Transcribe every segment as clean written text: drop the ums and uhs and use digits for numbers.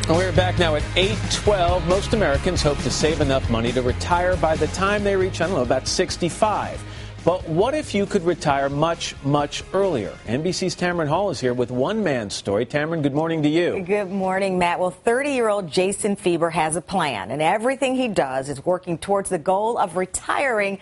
We're back now at 8:12. Most Americans hope to save enough money to retire by the time they reach, I don't know, about 65. But what if you could retire much, much earlier? NBC's Tamron Hall is here with one man's story. Tamron, good morning to you. Good morning, Matt. Well, 30-year-old Jason Fieber has a plan, and everything he does is working towards the goal of retiring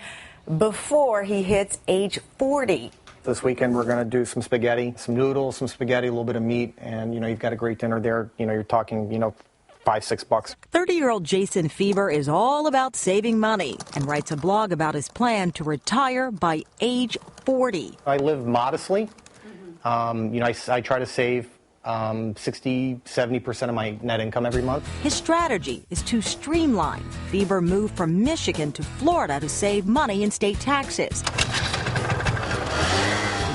before he hits age 40. This weekend, we're going to do some spaghetti, some noodles, some spaghetti, a little bit of meat, and, you've got a great dinner there. You're talking, $5-6. 30-year-old Jason Fieber is all about saving money and writes a blog about his plan to retire by age 40. I live modestly. I try to save 60-70% of my net income every month. His strategy is to streamline. Fieber moved from Michigan to Florida to save money in state taxes.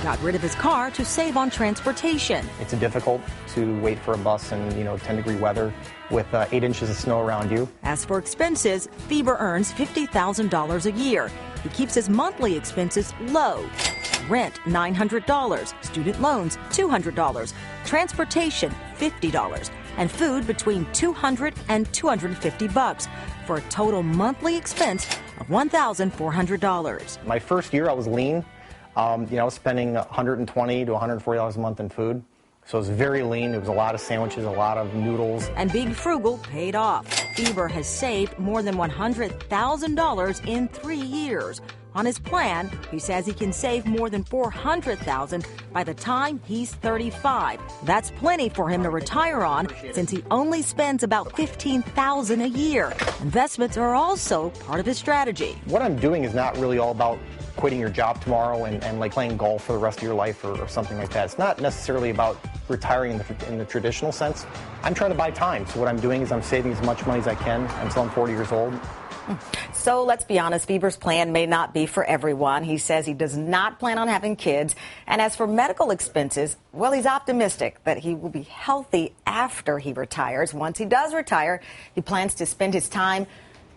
Got rid of his car to save on transportation. It's difficult to wait for a bus in, 10-degree weather with 8 inches of snow around you. As for expenses, Fieber earns $50,000 a year. He keeps his monthly expenses low. Rent, $900. Student loans, $200. Transportation, $50. And food between $200 and $250 for a total monthly expense of $1,400. My first year, I was lean. I was spending $120 to $140 a month in food. So it was very lean. There was a lot of sandwiches, a lot of noodles. And being frugal paid off. Fieber has saved more than $100,000 in 3 years. On his plan, he says he can save more than $400,000 by the time he's 35. That's plenty for him to retire on, since he only spends about $15,000 a year. Investments are also part of his strategy. What I'm doing is not really all about quitting your job tomorrow and like playing golf for the rest of your life or something like that. It's not necessarily about retiring in the traditional sense. I'm trying to buy time. So what I'm doing is I'm saving as much money as I can until I'm 40 years old. So let's be honest, Fieber's plan may not be for everyone. He says he does not plan on having kids. And as for medical expenses, well, he's optimistic that he will be healthy after he retires. Once he does retire, he plans to spend his time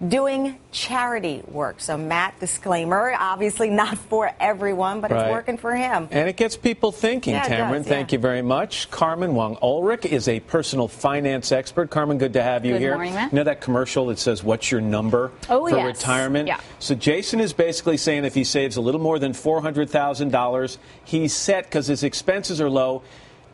doing charity work. So, Matt, disclaimer, obviously not for everyone, but It's working for him. And it gets people thinking, Tamron. Thank you very much. Carmen Wong Ulrich is a personal finance expert. Carmen, good to have you here. Good morning, Matt. You know that commercial that says, what's your number for retirement? Yeah. So Jason is basically saying if he saves a little more than $400,000, he's set because his expenses are low.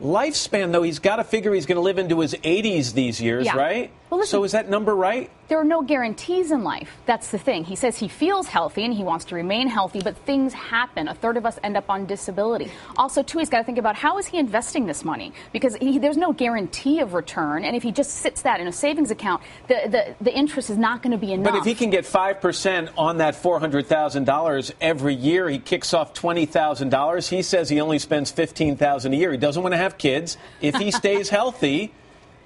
Lifespan, though, he's got to figure he's going to live into his 80s these years, right? Well, listen, so is that number right? There are no guarantees in life. That's the thing. He says he feels healthy and he wants to remain healthy, but things happen. A third of us end up on disability. Also, too, he's got to think about how is he investing this money? Because there's no guarantee of return, and if he just sits that in a savings account, the interest is not going to be enough. But if he can get 5% on that $400,000 every year, he kicks off $20,000. He says he only spends $15,000 a year. He doesn't want to have kids. If he stays healthy,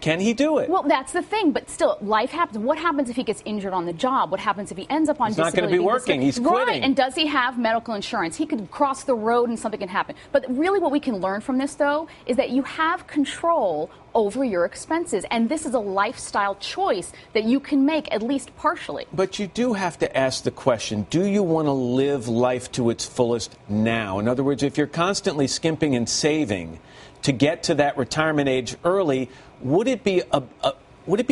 can he do it? Well, that's the thing. But still, life happens. What happens if he gets injured on the job? What happens if he ends up on disability? He's not going to be working. He's quitting. Right. And does he have medical insurance? He could cross the road and something can happen. But really what we can learn from this, though, is that you have control over your expenses. And this is a lifestyle choice that you can make, at least partially. But you do have to ask the question, do you want to live life to its fullest now? In other words, if you're constantly skimping and saving to get to that retirement age early, would it be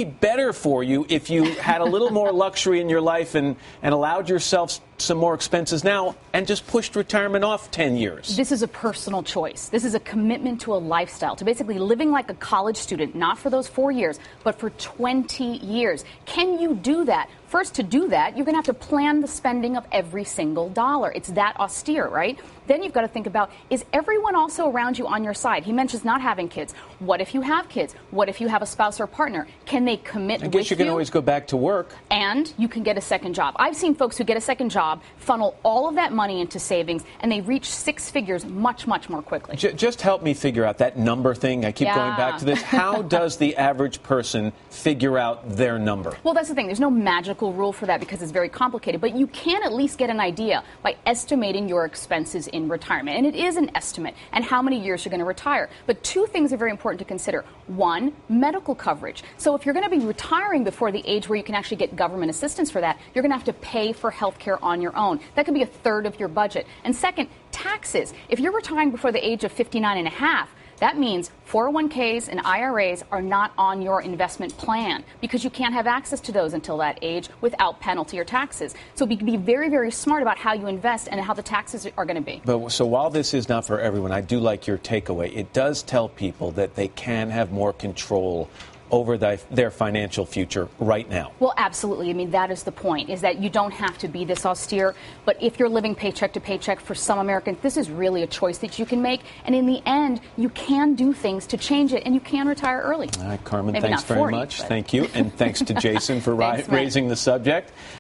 better for you if you had a little more luxury in your life and allowed yourself some more expenses now and just pushed retirement off 10 years? This is a personal choice. This is a commitment to a lifestyle, to basically living like a college student, not for those 4 years, but for 20 years. Can you do that? First, to do that, you're going to have to plan the spending of every single dollar. It's that austere, right? Then you've got to think about, is everyone also around you on your side? He mentions not having kids. What if you have kids? What if you have a spouse or partner? Can they commit with you? I guess you can always go back to work. And you can get a second job. I've seen folks who get a second job, funnel all of that money into savings, and they reach six figures much, much more quickly. Just help me figure out that number thing. I keep going back to this. How does the average person figure out their number? Well, that's the thing. There's no magical rule for that because it's very complicated. But you can at least get an idea by estimating your expenses in retirement. And it is an estimate and how many years you're going to retire. But two things are very important to consider. One, medical coverage. So if you're going to be retiring before the age where you can actually get government assistance for that, you're going to have to pay for health care on your own. That could be a third of your budget. And second, taxes. If you're retiring before the age of 59 and a half, That means 401ks and IRAs are not on your investment plan because you can't have access to those until that age without penalty or taxes. So be very, very smart about how you invest and how the taxes are going to be. But so while this is not for everyone, I do like your takeaway. It does tell people that they can have more control over their financial future right now. Well, absolutely. I mean, that is the point, is that you don't have to be this austere. But if you're living paycheck to paycheck, for some Americans, this is really a choice that you can make. And in the end, you can do things to change it, and you can retire early. All right, Carmen, Maybe thanks not very 40, much. but... Thank you. And thanks to Jason for Thanks, raising the subject.